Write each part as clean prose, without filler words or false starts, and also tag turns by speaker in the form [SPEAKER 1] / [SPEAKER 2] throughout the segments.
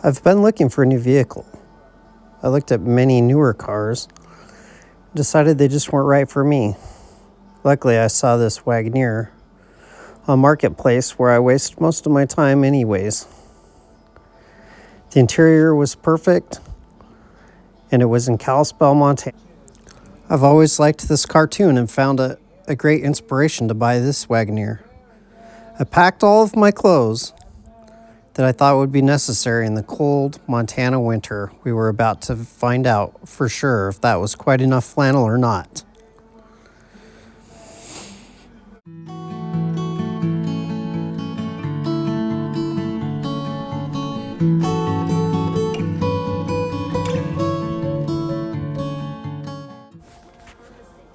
[SPEAKER 1] I've been looking for a new vehicle. I looked at many newer cars, decided they just weren't right for me. Luckily, I saw this Wagoneer on Marketplace where I waste most of my time anyways. The interior was perfect, and it was in Kalispell, Montana. I've always liked this cartoon and found it a great inspiration to buy this Wagoneer. I packed all of my clothes that I thought would be necessary in the cold Montana winter. We were about to find out for sure if that was quite enough flannel or not.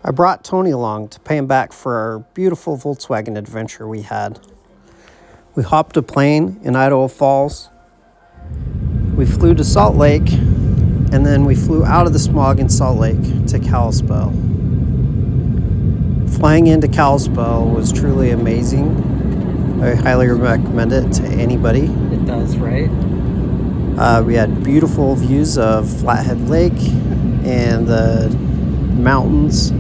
[SPEAKER 1] I brought Tony along to pay him back for our beautiful Volkswagen adventure we had. We hopped a plane in Idaho Falls. We flew to Salt Lake, and then we flew out of the smog in Salt Lake to Kalispell. Flying into Kalispell was truly amazing. I highly recommend it to anybody.
[SPEAKER 2] It does, right?
[SPEAKER 1] We had beautiful views of Flathead Lake and the mountains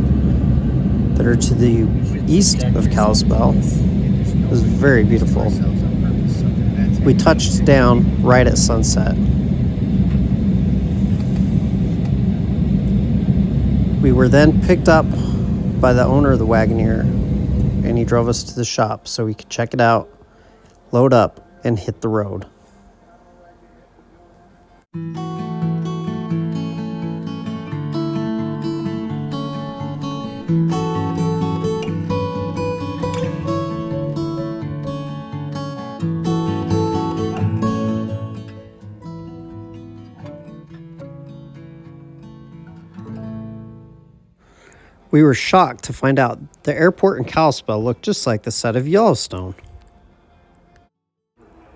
[SPEAKER 1] that are to the east of Kalispell. It was very beautiful. We touched down right at sunset. We were then picked up by the owner of the Wagoneer, and he drove us to the shop so we could check it out, load up, and hit the road. We were shocked to find out the airport in Kalispell looked just like the set of Yellowstone.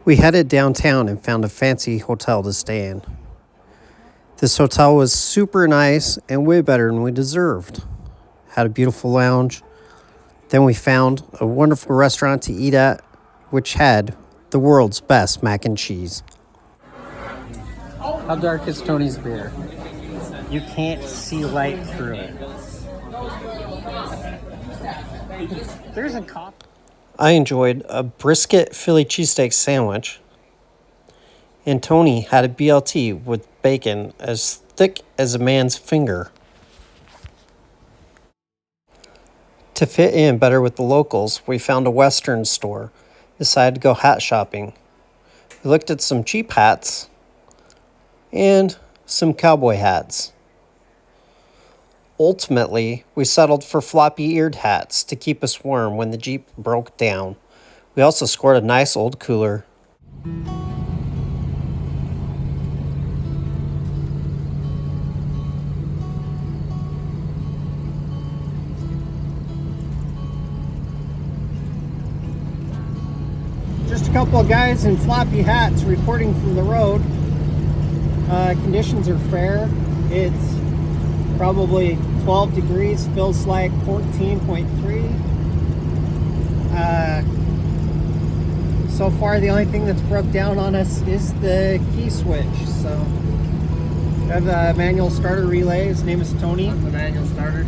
[SPEAKER 1] We headed downtown and found a fancy hotel to stay in. This hotel was super nice and way better than we deserved. Had a beautiful lounge. Then we found a wonderful restaurant to eat at, which had the world's best mac and cheese.
[SPEAKER 2] How dark is Tony's beer? You can't see light through it. There's a cop.
[SPEAKER 1] I enjoyed a brisket Philly cheesesteak sandwich, and Tony had a BLT with bacon as thick as a man's finger. To fit in better with the locals, we found a Western store, decided to go hat shopping. We looked at some cheap hats and some cowboy hats. Ultimately, we settled for floppy-eared hats to keep us warm when the Jeep broke down. We also scored a nice old cooler.
[SPEAKER 2] Just a couple of guys in floppy hats reporting from the road. Conditions are fair. It's probably 12 degrees, feels like 14.3. So far, the only thing that's broke down on us is the key switch. So, we have the manual starter relay. His name is Tony.
[SPEAKER 3] Not the manual starter.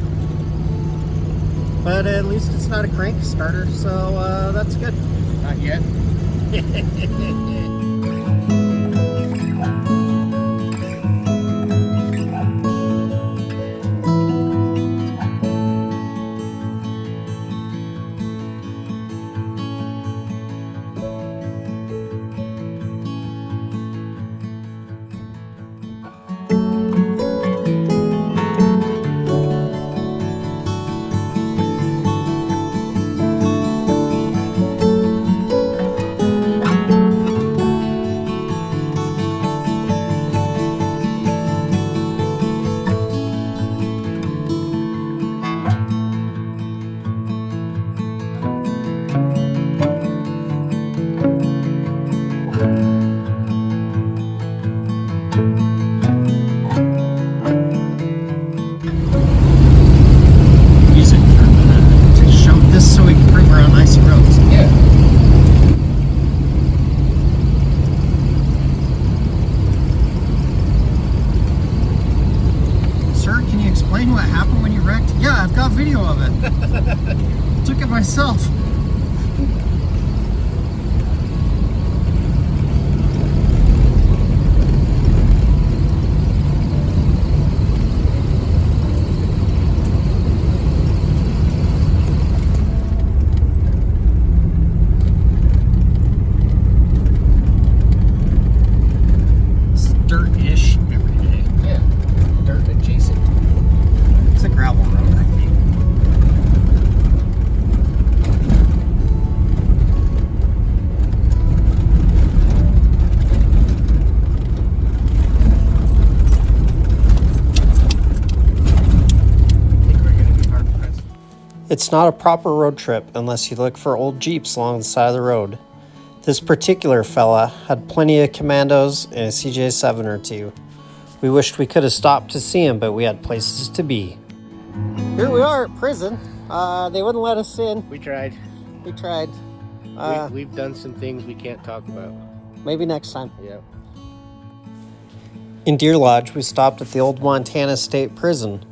[SPEAKER 2] But at least it's not a crank starter, so that's good.
[SPEAKER 3] Not yet.
[SPEAKER 2] myself.
[SPEAKER 1] Dirt-ish every day.
[SPEAKER 2] Yeah, dirt adjacent.
[SPEAKER 1] It's a gravel road, I think. It's not a proper road trip unless you look for old Jeeps along the side of the road. This particular fella had plenty of Commandos and a CJ7 or two. We wished we could have stopped to see him, but we had places to be. Here we are at prison. They wouldn't let us in.
[SPEAKER 3] We tried.
[SPEAKER 1] We tried.
[SPEAKER 3] We've done some things we can't talk about.
[SPEAKER 1] Maybe next time.
[SPEAKER 3] Yeah.
[SPEAKER 1] In Deer Lodge, we stopped at the old Montana State Prison.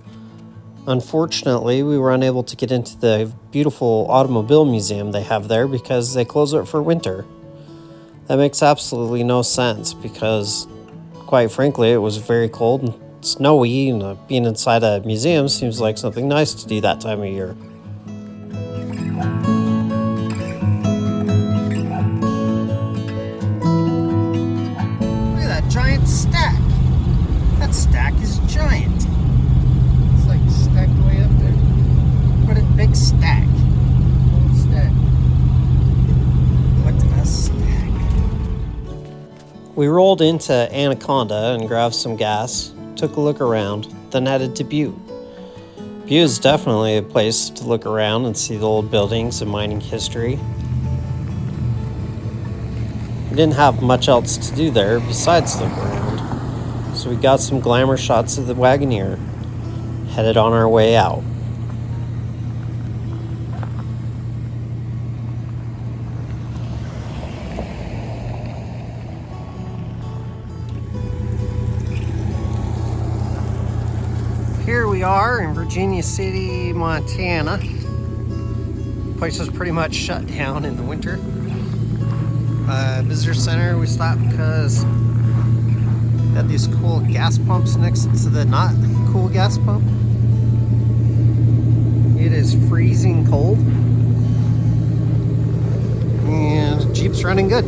[SPEAKER 1] Unfortunately, we were unable to get into the beautiful automobile museum they have there because they close it for winter. That makes absolutely no sense because, quite frankly, it was very cold and snowy, and being inside a museum seems like something nice to do that time of year. Look at that giant stack. That stack is giant.
[SPEAKER 3] It's like stacked way up there.
[SPEAKER 1] What a big stack.
[SPEAKER 3] Full stack.
[SPEAKER 1] What a stack. We rolled into Anaconda and grabbed some gas, took a look around, then headed to Butte. Butte is definitely a place to look around and see the old buildings and mining history. We didn't have much else to do there besides look around, so we got some glamour shots of the Wagoneer, headed on our way out. Here we are in Virginia City, Montana. Place is pretty much shut down in the winter. Visitor center, we stopped because they had these cool gas pumps next to the not cool gas pump. It is freezing cold. And Jeep's running good.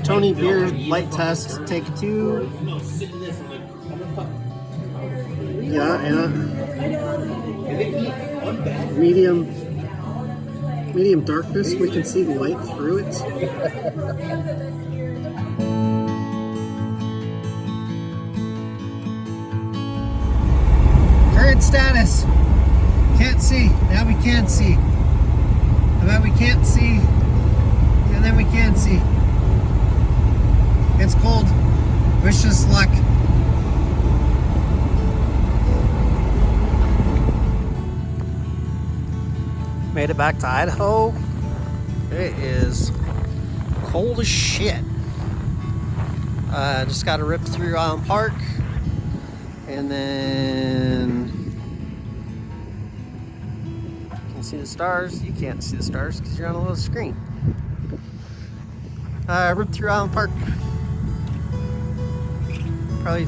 [SPEAKER 1] Tony beer light test, take 2. Yeah. Medium darkness, we can see the light through it. Current status. Can't see. Now we can see. How about we can't see, and then we can see. It's cold. Wish us luck. Made it back to Idaho. It is cold as shit. Just got to rip through Island Park. And then you can see the stars. You can't see the stars because you're on a little screen. Ripped through Island Park. Probably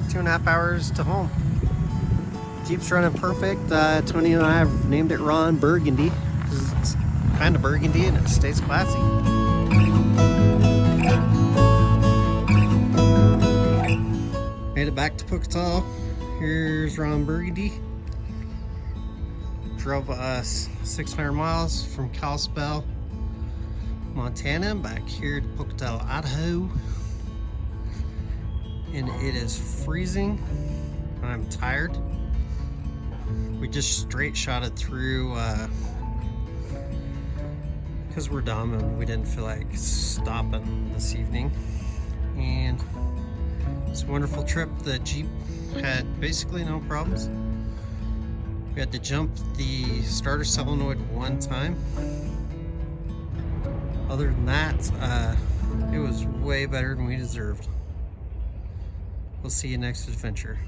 [SPEAKER 1] 2.5 hours to home. Jeep's running perfect. Tony and I have named it Ron Burgundy because it's kind of burgundy and it stays classy. Made it back to Pocatello. Here's Ron Burgundy. Drove us 600 miles from Kalispell, Montana, back here to Pocatello, Idaho. And it is freezing. I'm tired. We just straight shot it through because we're dumb and we didn't feel like stopping this evening. And it's a wonderful trip. The Jeep had basically no problems. We had to jump the starter solenoid one time. Other than that, it was way better than we deserved. We'll see you next adventure.